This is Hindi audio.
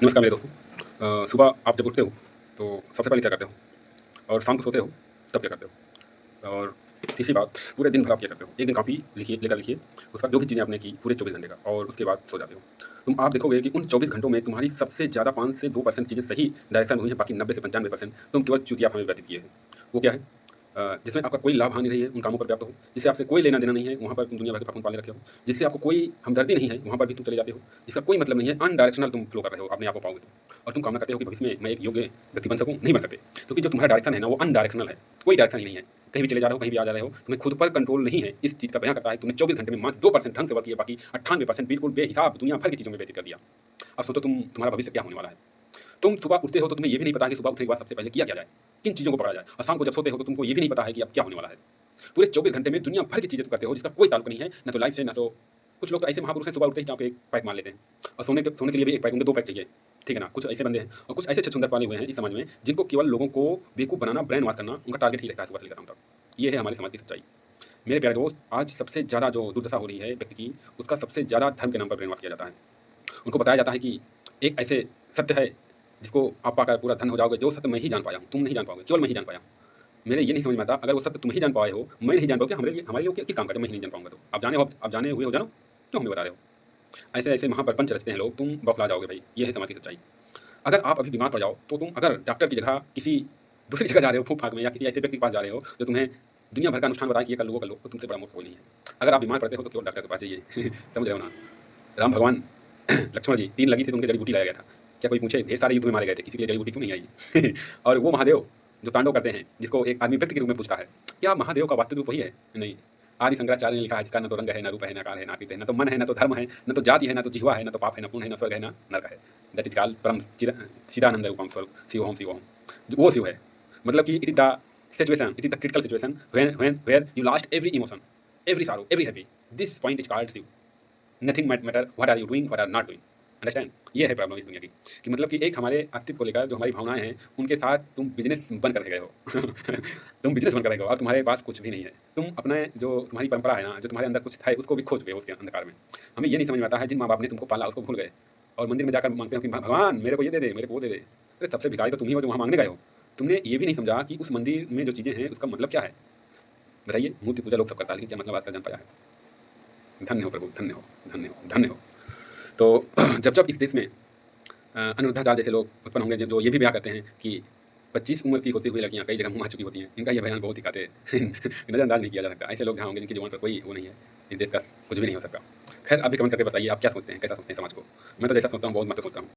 नमस्कार मेरे दोस्तों। सुबह आप जब उठते हो तो सबसे पहले क्या करते हो? और शाम को सोते हो तब क्या करते हो? और तीसरी बात, पूरे दिन भर आप क्या करते हो? एक दिन कॉपी लिखिए, लेकर लिखिए, उसका जो भी चीज़ें आपने की पूरे 24 घंटे का, और उसके बाद सो जाते हो। आप देखोगे कि उन 24 घंटों में तुम्हारी सबसे ज़्यादा 5 से 2% चीज़ें सही डायरेक्शन में हुई हैं, बाकी 90 से 95% तुम केवल चुतियापन में व्यतीत किए हैं। वो क्या है? जिसमें आपका कोई लाभ हानि नहीं है, उन कामों पर व्याप्त हो, जिससे आपसे कोई लेना देना नहीं है, वहाँ पर तुम दुनिया भर के पाखंड पाले रखे हो, जिससे आपको कोई हमदर्दी नहीं है, वहाँ पर भी तुम चले जाते हो, जिसका कोई मतलब नहीं है, अनडायरेक्शनल तुम फ्लो कर रहे हो, अपने आप को पाओगे तो। और तुम कामना करते हो कि भविष्य में मैं एक योग्य व्यक्ति बन सकूँ, नहीं बन सकते, क्योंकि जो तुम्हारा डायरेक्शन है ना, वो अनडायरेक्शनल है, कोई डायरेक्शन ही नहीं है। कहीं भी चले जा रहे हो, कहीं भी आ जा रहे हो, तुम्हें खुद पर कंट्रोल नहीं है। इस चीज़ का बयान करता है तुमने 24 घंटे में मात्र 2% ढंग से वर्क किया, बाकी 98% बिल्कुल बेहिसाब दुनिया भर की चीज़ों में व्यतीत कर दिया। अब सोचो तुम्हारा भविष्य क्या होने वाला है। तुम सुबह उठते हो तो तुम्हें ये भी नहीं पता कि सुबह उठने के बाद सबसे पहले किया क्या जाए, किन चीज़ों को पकड़ा जाए, और शाम को जब सोते हो तो तुमको ये भी नहीं पता है कि अब क्या होने वाला है। पूरे 24 घंटे में दुनिया भर की चीज़ें तुम करते हो, जिसका कोई ताल्लुक नहीं है, ना तो लाइफ से, ना तो कुछ लोग तो ऐसे महापुरुष हैं, सुबह उठते ही चाँप के एक पैक मार लेते हैं, और सोने के लिए भी एक पैक, उनको 2 पैक चाहिए, ठीक है ना? कुछ ऐसे बंदे हैं, और कुछ ऐसे छछूंदर पाले हुए हैं इस समाज में, जिनको केवल लोगों को बेवकूफ़ बनाना, ब्रेन वॉश करना उनका टारगेट ही रहता है सुबह से लेकर शाम तक। ये है हमारे समाज की सच्चाई। मेरे प्यारे दोस्त, आज सबसे ज़्यादा जो दुर्दशा हो रही है व्यक्ति की, उसका सबसे ज़्यादा धर्म के नाम पर ब्रेन वॉश किया जाता है। उनको बताया जाता है कि एक ऐसे सत्य है जिसको आप पाकर पूरा धन हो जाओगे, जो सत्य मैं ही जान पाया हूँ, तुम नहीं जान पाओगे, केवल मैं ही जान पाया हूँ। मेरे ये नहीं समझ में आता, अगर वो सत्य तुम ही जान पाए हो, मैं नहीं जान पाऊँ, हमारे लिए किस काम का, जब मैं ही नहीं जान पाऊँगा तो? आप जाने हुए हो जानो, क्यों हमें बता रहे हो? ऐसे-ऐसे महाप्रपंच रचते हैं लोग, तुम बौखला जाओगे भई, ये है समाज की सच्चाई। अगर आप अभी बीमार पड़ जाओ, तो तुम अगर डॉक्टर की जगह किसी दूसरी जगह जा रहे हो, फूँक-फाँक में, या किसी ऐसे व्यक्ति के पास जा रहे हो, जो तुम्हें दुनिया भर का अनुष्ठान बताए कि ये कर लो, वो कर लो, तो तुमसे बड़ा मूर्ख कोई नहीं है। अगर आप बीमार पड़ते हो, तो केवल डॉक्टर के पास जाइए। समझ रहे हो ना? राम भगवान लक्ष्मण जी, तीर लगी थी तो उनकी जड़ी-बूटी लाया गया था। क्या कोई पूछे, ढेर सारे युद्ध में मारे गए थे, किसी के लिए जड़ी-बूटी क्यों नहीं आई? और वो महादेव जो तांडव करते हैं, जिसको एक आदमी व्यक्ति के रूप में पूछता है, क्या महादेव का वास्तविक रूप वही है? नहीं। आदि शंकराचार्य ने लिखा है, जिसका न तो रंग है, ना रूप है, ना आकार है, ना आकृति है, ना तो मन है, ना तो धर्म है, ना तो जाति है, ना तो जिह्वा है, ना तो पाप है, ना पुण्य है, ना स्वर्ग है, ना नरक है। दैट इज़ कॉल्ड परम चिदानंद रूपम स्वरूप, शिवोहम शिवोहम। जो वो शिव है। मतलब कि it is the situation, it is the critical situation when where you lost every emotion, every sorrow, every happy. This point is called Shiv. Nothing matter what are you doing, what are not doing. Understand? ये है प्रॉब्लम इस दुनिया की, कि मतलब कि एक हमारे अस्तित्व को लेकर जो हमारी भावनाएँ हैं, उनके साथ तुम बिज़नेस बनकर रह गए हो। तुम बिज़नेस बनकर रह गए हो, और तुम्हारे पास कुछ भी नहीं है। तुम अपने जो तुम्हारी परंपरा है ना, जो तुम्हारे अंदर कुछ है, उसको भी खो चुके हो उसके अंधकार में। हमें ये नहीं समझ में आता है, जिन माँ-बाप ने तुमको पाला उसको भूल गए, और मंदिर में जाकर माँगते हो कि भगवान मेरे को ये दे दे, मेरे को वो दे दे। अरे सबसे भिखारी तो तुम ही हो जो वहाँ माँगने गए हो। तुमने ये भी नहीं समझा कि उस मंदिर में जो चीज़ें हैं उसका मतलब क्या है? बताइए, मूर्ति पूजा लोग सब करता है, लेकिन क्या मतलब आजकल जान पाया है? धन्य हो प्रभु, धन्य हो, धन्य हो, धन्य हो। तो जब इस देश में अनिरुद्धा जाल जैसे लोग उत्पन्न होंगे, जो ये भी ब्याह करते हैं कि 25 उम्र की होती हुई लड़कियाँ कई जगह मुँह आ चुकी होती हैं, इनका ये बयान बहुत ही काते नज़रअंदाज नहीं किया जा सकता। ऐसे लोग जहाँ होंगे जिनकी ज़ुबान पर कोई वो नहीं है, इस देश का कुछ भी नहीं हो सकता। खैर, आप भी कमेंट करके बताइए, आप क्या सोचते हैं, कैसा सोचते हैं समाज को? मैं तो जैसा सोचता हूँ बहुत मस्त सोचता हूँ।